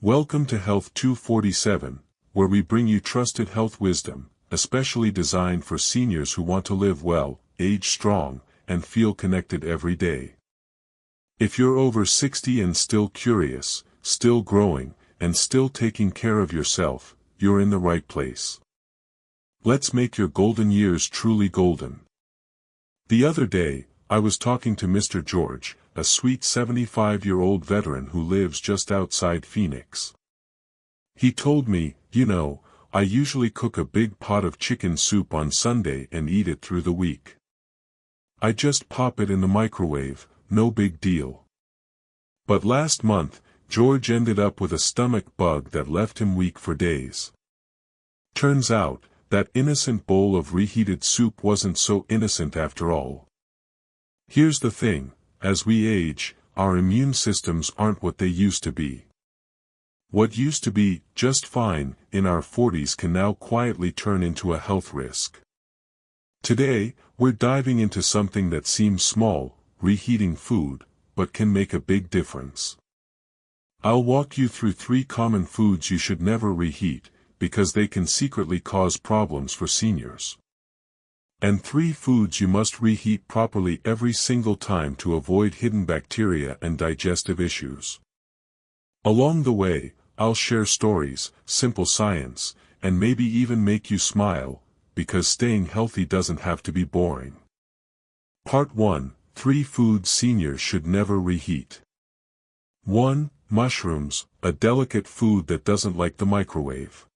Welcome to Health 247, where we bring you trusted health wisdom, especially designed for seniors who want to live well, age strong, and feel connected every day. If you're over 60 and still curious, still growing, and still taking care of yourself, you're in the right place. Let's make your golden years truly golden. The other day, I was talking to Mr. George, a sweet 75-year-old veteran who lives just outside Phoenix. He told me, I usually cook a big pot of chicken soup on Sunday and eat it through the week. I just pop it in the microwave, no big deal. But last month, George ended up with a stomach bug that left him weak for days. Turns out, that innocent bowl of reheated soup wasn't so innocent after all. Here's the thing. As we age, our immune systems aren't what they used to be. What used to be just fine in our 40s can now quietly turn into a health risk. Today, we're diving into something that seems small, reheating food, but can make a big difference. I'll walk you through 3 common foods you should never reheat, because they can secretly cause problems for seniors. And 3 foods you must reheat properly every single time to avoid hidden bacteria and digestive issues. Along the way, I'll share stories, simple science, and maybe even make you smile, because staying healthy doesn't have to be boring. Part 1: 3 foods seniors should never reheat. 1. Mushrooms, a delicate food that doesn't like the microwave.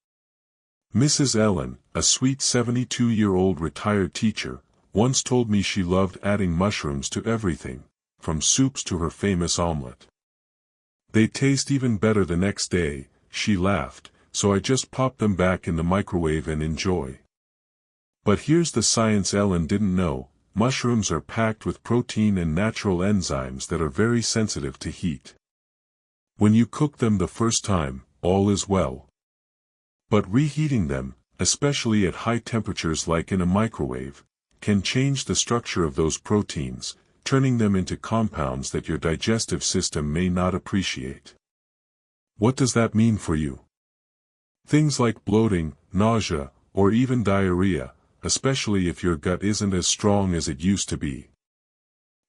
Mrs. Ellen, a sweet 72-year-old retired teacher, once told me she loved adding mushrooms to everything, from soups to her famous omelet. They taste even better the next day, she laughed, so I just pop them back in the microwave and enjoy. But here's the science Ellen didn't know: mushrooms are packed with protein and natural enzymes that are very sensitive to heat. When you cook them the first time, all is well. But reheating them, especially at high temperatures like in a microwave, can change the structure of those proteins, turning them into compounds that your digestive system may not appreciate. What does that mean for you? Things like bloating, nausea, or even diarrhea, especially if your gut isn't as strong as it used to be.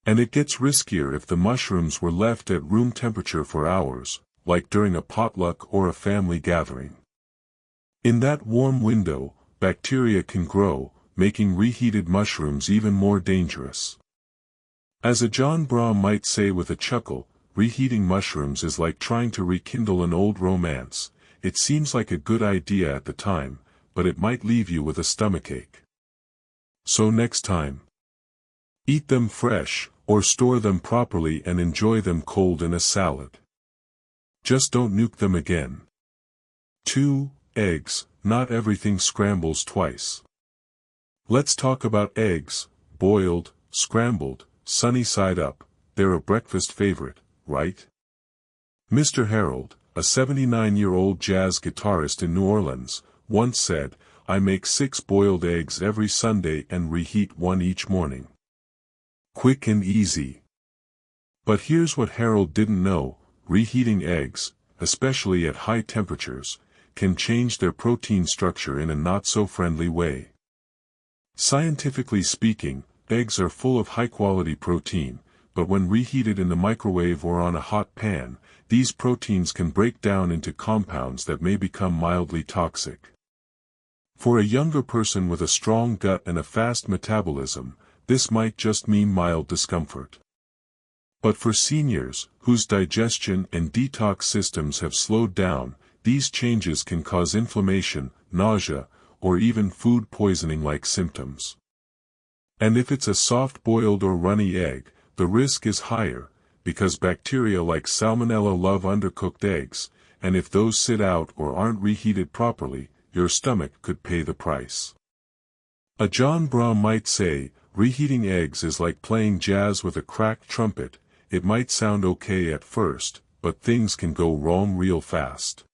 And it gets riskier if the mushrooms were left at room temperature for hours, like during a potluck or a family gathering. In that warm window, bacteria can grow, making reheated mushrooms even more dangerous. As a John Brahm might say with a chuckle, reheating mushrooms is like trying to rekindle an old romance. It seems like a good idea at the time, but it might leave you with a stomachache. So next time, eat them fresh, or store them properly and enjoy them cold in a salad. Just don't nuke them again. 2. Eggs. Not everything scrambles twice. Let's talk about eggs, boiled, scrambled, sunny side up. They're a breakfast favorite, right? Mr. Harold, a 79-year-old jazz guitarist in New Orleans, once said, "I make 6 boiled eggs every Sunday and reheat 1 each morning. Quick and easy." But here's what Harold didn't know: reheating eggs, especially at high temperatures, can change their protein structure in a not-so-friendly way. Scientifically speaking, eggs are full of high-quality protein, but when reheated in the microwave or on a hot pan, these proteins can break down into compounds that may become mildly toxic. For a younger person with a strong gut and a fast metabolism, this might just mean mild discomfort. But for seniors, whose digestion and detox systems have slowed down, these changes can cause inflammation, nausea, or even food poisoning-like symptoms. And if it's a soft-boiled or runny egg, the risk is higher, because bacteria like Salmonella love undercooked eggs, and if those sit out or aren't reheated properly, your stomach could pay the price. A John Brahm might say, reheating eggs is like playing jazz with a cracked trumpet. It might sound okay at first, but things can go wrong real fast.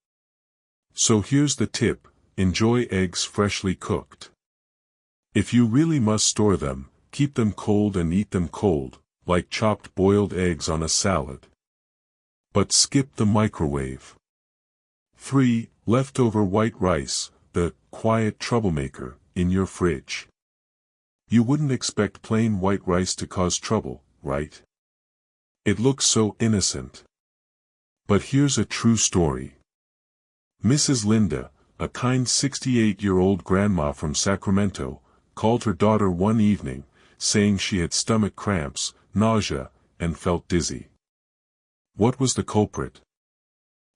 So here's the tip: enjoy eggs freshly cooked. If you really must store them, keep them cold and eat them cold, like chopped boiled eggs on a salad. But skip the microwave. 3. Leftover white rice, the quiet troublemaker, in your fridge. You wouldn't expect plain white rice to cause trouble, right? It looks so innocent. But here's a true story. Mrs. Linda, a kind 68-year-old grandma from Sacramento, called her daughter one evening, saying she had stomach cramps, nausea, and felt dizzy. What was the culprit?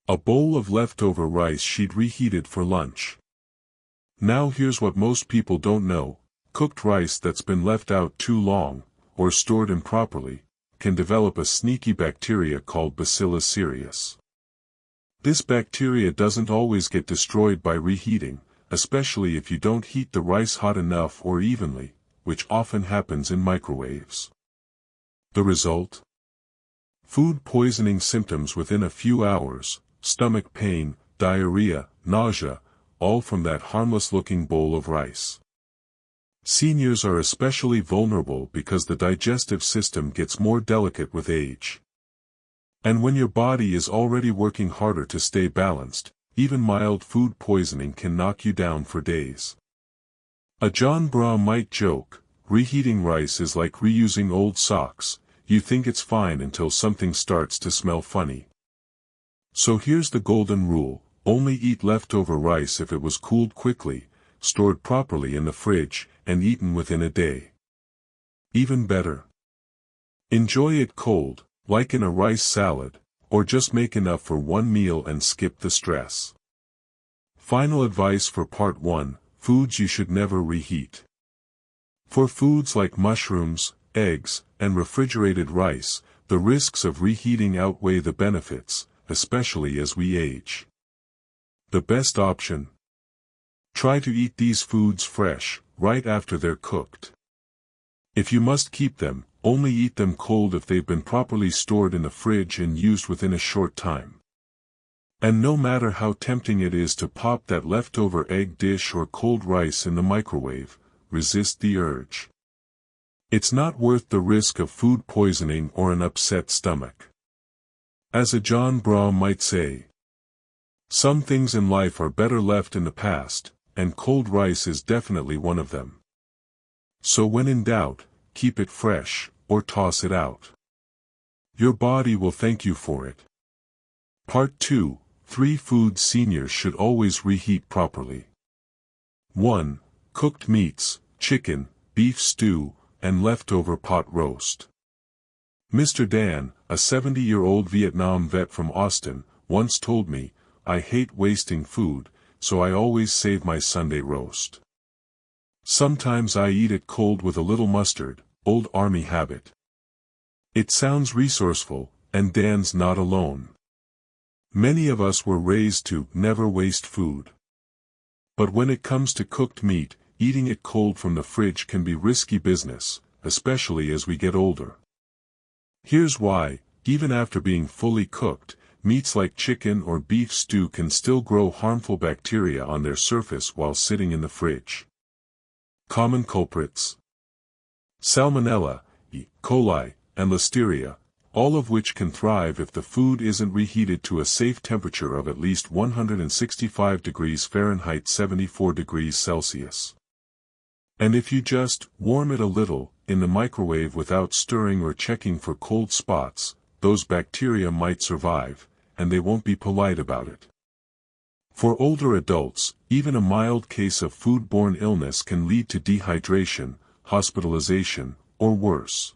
A bowl of leftover rice she'd reheated for lunch. Now here's what most people don't know: cooked rice that's been left out too long, or stored improperly, can develop a sneaky bacteria called Bacillus cereus. This bacteria doesn't always get destroyed by reheating, especially if you don't heat the rice hot enough or evenly, which often happens in microwaves. The result? Food poisoning symptoms within a few hours, stomach pain, diarrhea, nausea, all from that harmless-looking bowl of rice. Seniors are especially vulnerable because the digestive system gets more delicate with age. And when your body is already working harder to stay balanced, even mild food poisoning can knock you down for days. A John Bra might joke, reheating rice is like reusing old socks. You think it's fine until something starts to smell funny. So here's the golden rule: only eat leftover rice if it was cooled quickly, stored properly in the fridge, and eaten within a day. Even better, enjoy it cold, like in a rice salad, or just make enough for one meal and skip the stress. Final advice for Part 1: Foods you should never reheat. For foods like mushrooms, eggs, and refrigerated rice, the risks of reheating outweigh the benefits, especially as we age. The best option? Try to eat these foods fresh, right after they're cooked. If you must keep them, only eat them cold if they've been properly stored in the fridge and used within a short time. And no matter how tempting it is to pop that leftover egg dish or cold rice in the microwave, resist the urge. It's not worth the risk of food poisoning or an upset stomach. As a John Bra might say, some things in life are better left in the past, and cold rice is definitely one of them. So when in doubt, keep it fresh, or toss it out. Your body will thank you for it. Part 2: 3 foods seniors should always reheat properly. 1. Cooked meats, chicken, beef stew, and leftover pot roast. Mr. Dan, a 70-year-old Vietnam vet from Austin, once told me, "I hate wasting food, so I always save my Sunday roast. Sometimes I eat it cold with a little mustard, old army habit." It sounds resourceful, and Dan's not alone. Many of us were raised to never waste food. But when it comes to cooked meat, eating it cold from the fridge can be risky business, especially as we get older. Here's why: even after being fully cooked, meats like chicken or beef stew can still grow harmful bacteria on their surface while sitting in the fridge. Common culprits: Salmonella, E. coli, and Listeria, all of which can thrive if the food isn't reheated to a safe temperature of at least 165 degrees Fahrenheit 74 degrees Celsius. And if you just warm it a little in the microwave without stirring or checking for cold spots, those bacteria might survive, and they won't be polite about it. For older adults, even a mild case of foodborne illness can lead to dehydration, hospitalization, or worse.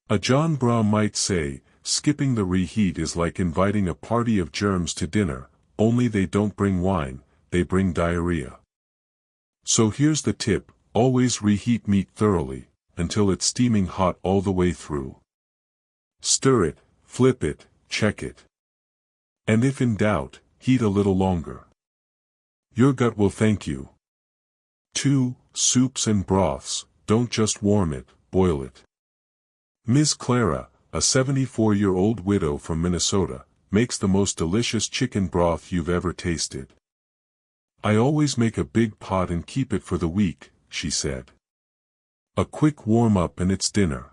A John Bra might say, skipping the reheat is like inviting a party of germs to dinner, only they don't bring wine, they bring diarrhea. So here's the tip: always reheat meat thoroughly, until it's steaming hot all the way through. Stir it, flip it, check it. And if in doubt, heat a little longer. Your gut will thank you. 2. Soups and broths, don't just warm it, boil it. Ms. Clara, a 74-year-old widow from Minnesota, makes the most delicious chicken broth you've ever tasted. "I always make a big pot and keep it for the week," she said. A quick warm-up and it's dinner.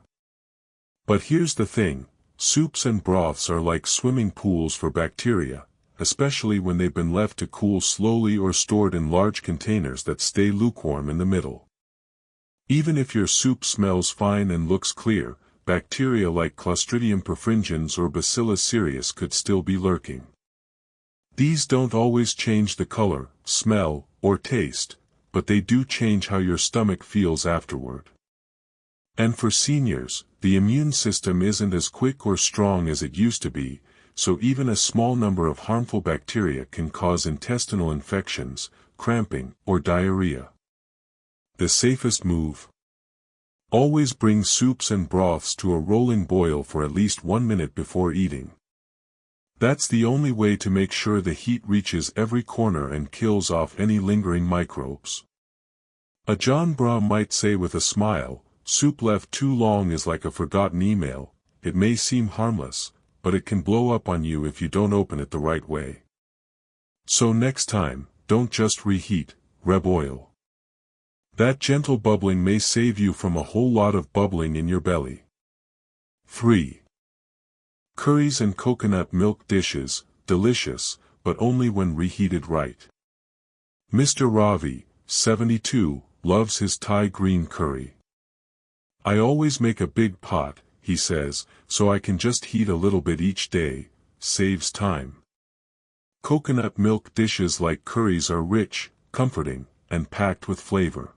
But here's the thing: soups and broths are like swimming pools for bacteria, especially when they've been left to cool slowly or stored in large containers that stay lukewarm in the middle. Even if your soup smells fine and looks clear, bacteria like Clostridium perfringens or Bacillus cereus could still be lurking. These don't always change the color, smell, or taste, but they do change how your stomach feels afterward. And for seniors, the immune system isn't as quick or strong as it used to be, so even a small number of harmful bacteria can cause intestinal infections, cramping, or diarrhea. The safest move? Always bring soups and broths to a rolling boil for at least 1 minute before eating. That's the only way to make sure the heat reaches every corner and kills off any lingering microbes. A John Bra might say with a smile, soup left too long is like a forgotten email. It may seem harmless, but it can blow up on you if you don't open it the right way. So next time, don't just reheat, reboil. That gentle bubbling may save you from a whole lot of bubbling in your belly. 3. Curries and coconut milk dishes, delicious, but only when reheated right. Mr. Ravi, 72, loves his Thai green curry. I always make a big pot, he says, so I can just heat a little bit each day, saves time. Coconut milk dishes like curries are rich, comforting, and packed with flavor.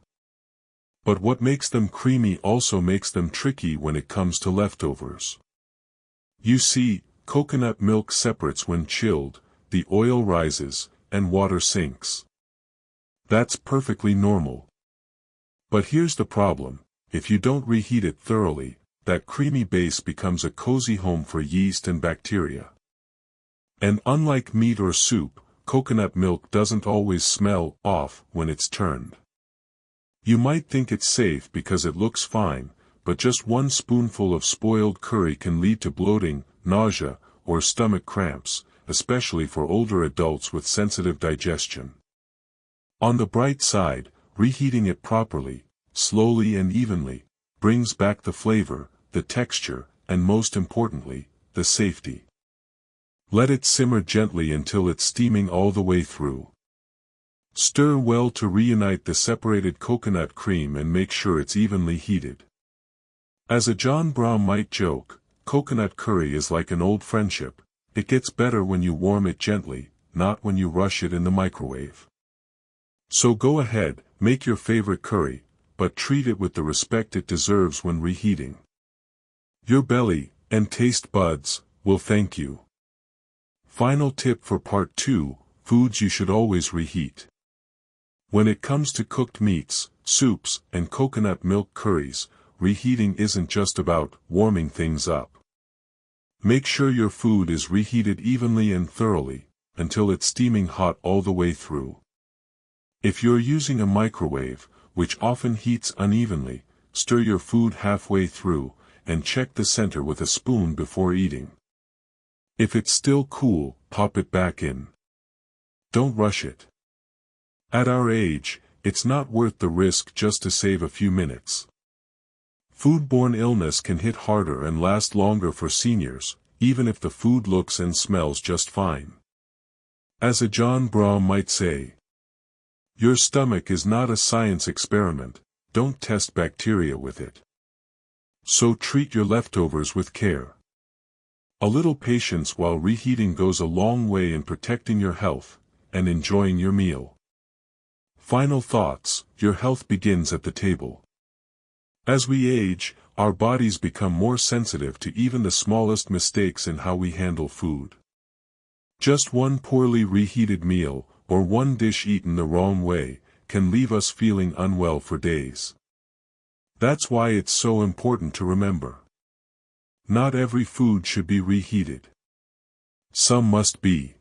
But what makes them creamy also makes them tricky when it comes to leftovers. You see, coconut milk separates when chilled, the oil rises, and water sinks. That's perfectly normal. But here's the problem: if you don't reheat it thoroughly, that creamy base becomes a cozy home for yeast and bacteria. And unlike meat or soup, coconut milk doesn't always smell off when it's turned. You might think it's safe because it looks fine, but just 1 spoonful of spoiled curry can lead to bloating, nausea, or stomach cramps, especially for older adults with sensitive digestion. On the bright side, reheating it properly, slowly and evenly, brings back the flavor, the texture, and most importantly, the safety. Let it simmer gently until it's steaming all the way through. Stir well to reunite the separated coconut cream and make sure it's evenly heated. As a John Bra might joke, coconut curry is like an old friendship. It gets better when you warm it gently, not when you rush it in the microwave. So go ahead, make your favorite curry, but treat it with the respect it deserves when reheating. Your belly, and taste buds, will thank you. Final tip for part 2, foods you should always reheat. When it comes to cooked meats, soups, and coconut milk curries, reheating isn't just about warming things up. Make sure your food is reheated evenly and thoroughly, until it's steaming hot all the way through. If you're using a microwave, which often heats unevenly, stir your food halfway through, and check the center with a spoon before eating. If it's still cool, pop it back in. Don't rush it. At our age, it's not worth the risk just to save a few minutes. Foodborne illness can hit harder and last longer for seniors, even if the food looks and smells just fine. As a John Bra might say, your stomach is not a science experiment, don't test bacteria with it. So treat your leftovers with care. A little patience while reheating goes a long way in protecting your health, and enjoying your meal. Final thoughts: your health begins at the table. As we age, our bodies become more sensitive to even the smallest mistakes in how we handle food. Just one poorly reheated meal, or one dish eaten the wrong way, can leave us feeling unwell for days. That's why it's so important to remember. Not every food should be reheated. Some must be.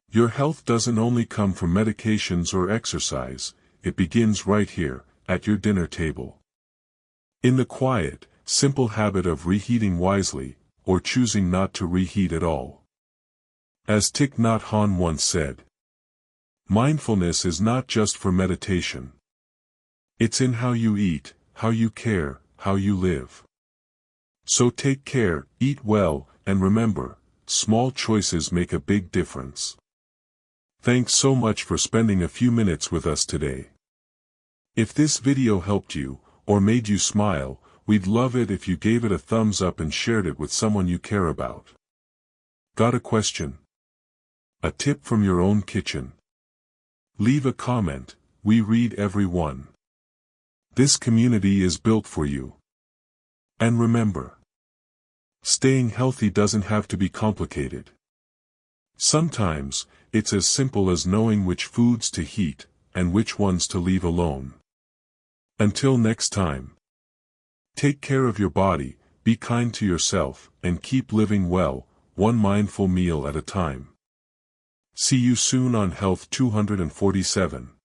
Your health doesn't only come from medications or exercise, it begins right here, at your dinner table. In the quiet, simple habit of reheating wisely, or choosing not to reheat at all. As Thich Nhat Hanh once said, mindfulness is not just for meditation. It's in how you eat, how you care, how you live. So take care, eat well, and remember, small choices make a big difference. Thanks so much for spending a few minutes with us today. If this video helped you, or made you smile, we'd love it if you gave it a thumbs up and shared it with someone you care about. Got a question? A tip from your own kitchen? Leave a comment, we read every one. This community is built for you. And remember, staying healthy doesn't have to be complicated. Sometimes, it's as simple as knowing which foods to heat, and which ones to leave alone. Until next time. Take care of your body, be kind to yourself, and keep living well, one mindful meal at a time. See you soon on Health 247.